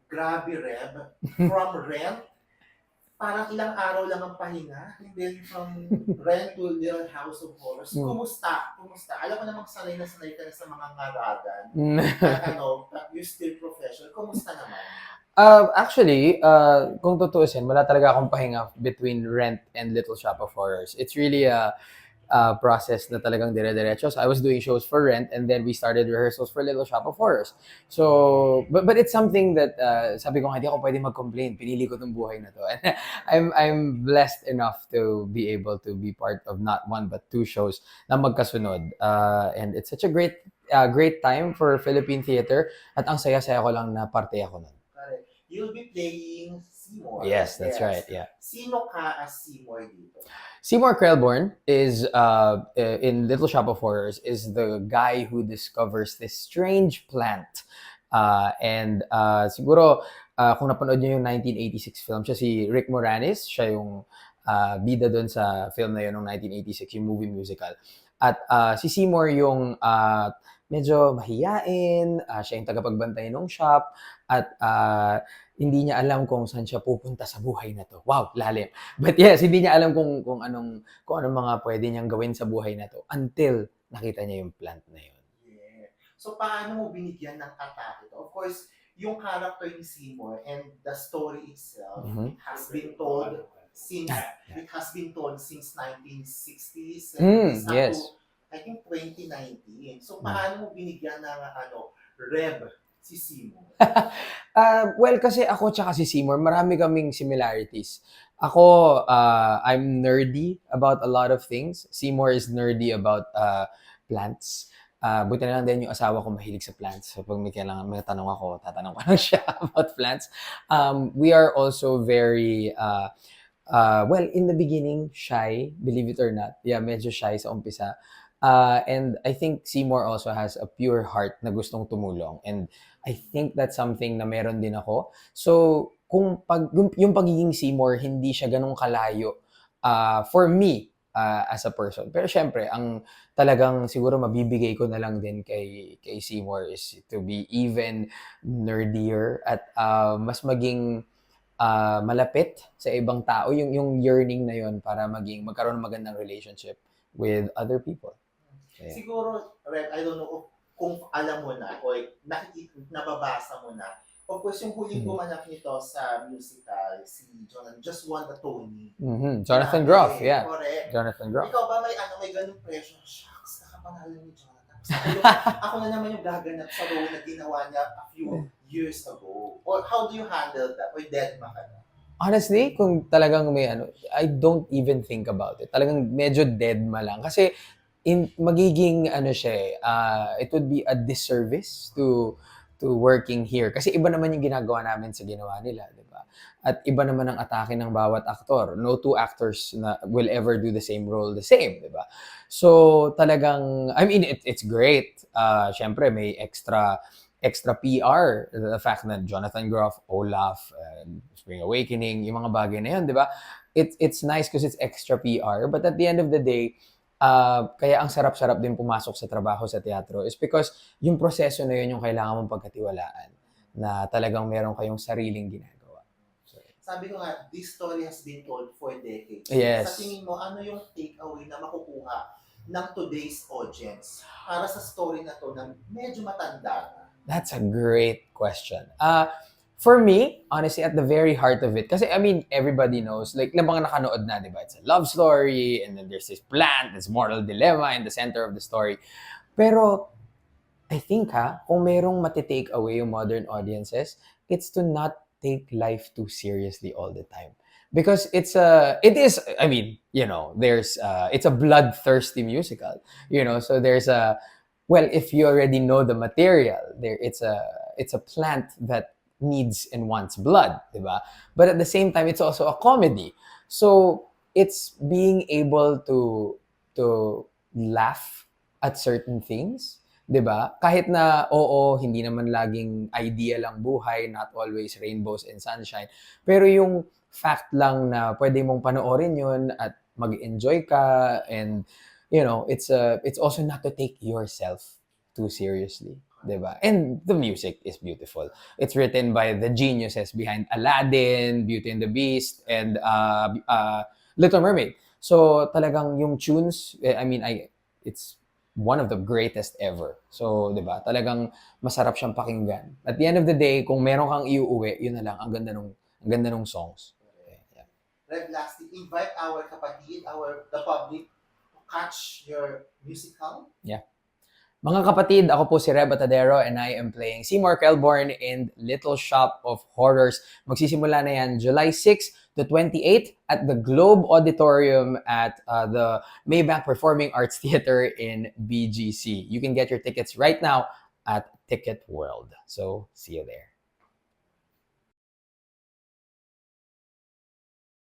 Grabe, Reb. From Rent, parang ilang araw lang ang pahinga. And then from Rent to Little House of Horrors. Mm. Kumusta? Kumusta? Alam ko namang sanay ka na sa mga ngaragan. Mm. At you're still professional. Kumusta naman? Actually, kung tutuusin, wala talaga akong pahinga between Rent and Little Shop of Horrors. It's really a process na talagang dire-diretso. So I was doing shows for Rent, and then we started rehearsals for Little Shop of Horrors. So, but it's something that sabi ko nga, hindi ako pwede mag-complain. Pinili ko tong buhay na to. And I'm blessed enough to be able to be part of not one but two shows na magkasunod. And it's such a great time for Philippine theater, at ang saya-saya ko lang na parte ako nun. Correct. You'll be playing Seymour. Yes, that's right. Yeah. Sino ka as Seymour dito? Seymour Krelborn is in Little Shop of Horrors is the guy who discovers this strange plant. And siguro kung napanood niyo yung 1986 film, siya si Rick Moranis, siya yung bida doon sa film na yun ng 1986, yung movie musical. At si Seymour yung medyo mahiyain, siya yung tagapagbantay ng shop, at hindi niya alam kung saan siya pupunta sa buhay na to. Wow, lalim. But yes, hindi niya alam kung anong mga pwede niyang gawin sa buhay na to until nakita niya yung plant na yun. Yeah. So paano mo binigyan ng atake to? Of course, yung character ni Seymour and the story itself, it has been told since 1960s, Yes. to I think 2019. So paano mo binigyan ng Reb si Seymour? Well, kasi ako tsaka si Seymour, marami kaming similarities. Ako, I'm nerdy about a lot of things. Seymour is nerdy about plants. Buti na lang din yung asawa ko mahilig sa plants. So pag may tanong ako, tatanong ko lang siya about plants. We are also very, well, in the beginning, shy, believe it or not. Yeah, medyo shy sa umpisa. And I think Seymour also has a pure heart na gustong tumulong. And I think that's something na meron din ako. So, kung yung pagiging Seymour, hindi siya ganun kalayo for me as a person. Pero syempre, ang talagang siguro mabibigay ko na lang din kay Seymour is to be even nerdier at mas maging malapit sa ibang tao, yung yearning na yon para magkaroon ng magandang relationship with other people. Yeah. Siguro, Red, I don't know kung alam mo na o nababasa mo na. Of course, yung huling gumanap nito sa musical, si Jonathan, just won the Tony. Jonathan Groff, yeah. Correct. Jonathan Groff. Ikaw ba may ganung pressure? Shucks, nakapanalo ni Jonathan. Ako na naman yung gaganap sa role na ginawa niya a few years ago. Or how do you handle that? Or dead ma ka na? Honestly, kung talagang may I don't even think about it. Talagang medyo dead ma lang. Kasi magiging it would be a disservice to working here. Kasi iba naman yung ginagawa namin sa ginawa nila, di ba? At iba naman ang atake ng bawat aktor. No two actors na will ever do the same role the same, di ba? So, talagang, I mean, it's great. Syempre, may extra PR. The fact na Jonathan Groff, Olaf, Spring Awakening, yung mga bagay na yun, di ba? It's nice because it's extra PR. But at the end of the day, kaya ang sarap-sarap din pumasok sa trabaho sa teatro is because yung proseso na yun yung kailangan mong pagkatiwalaan na talagang meron kayong sariling ginagawa. So, sabi ko nga, this story has been told for decades. Yes. Sa tingin mo, ano yung takeaway na makukuha ng today's audience para sa story na to na medyo matanda na? That's a great question. For me, honestly, at the very heart of it, kasi I mean, everybody knows, like, mga nakanood na, di ba? It's a love story, and then there's this plant, this moral dilemma in the center of the story. Pero, I think kung merong matitake away yung modern audiences, it's to not take life too seriously all the time. Because it is, I mean, there's, it's a bloodthirsty musical, so there's well, if you already know the material, it's a plant that needs and wants blood, diba? But at the same time, it's also a comedy. So it's being able to laugh at certain things, diba? Kahit na, hindi naman laging ideal ang buhay, not always rainbows and sunshine. Pero yung fact lang na pwede mong panoorin yun at mag-enjoy ka, and it's also not to take yourself too seriously. Diba? And the music is beautiful. It's written by the geniuses behind Aladdin, Beauty and the Beast, and Little Mermaid. So talagang yung tunes, it's one of the greatest ever. So, 'di ba? Talagang masarap siyang pakinggan. At the end of the day, kung meron kang iuuwi, yun na lang ang ganda nung songs. Yeah. Rev, lastly, invite our kapatid, the public to catch your musical. Mga kapatid, ako po si Reb Atadero and I am playing Seymour Kelborn in Little Shop of Horrors. Magsisimula na yan July 6 to 28 at the Globe Auditorium at the Maybank Performing Arts Theater in BGC. You can get your tickets right now at Ticket World. So, see you there.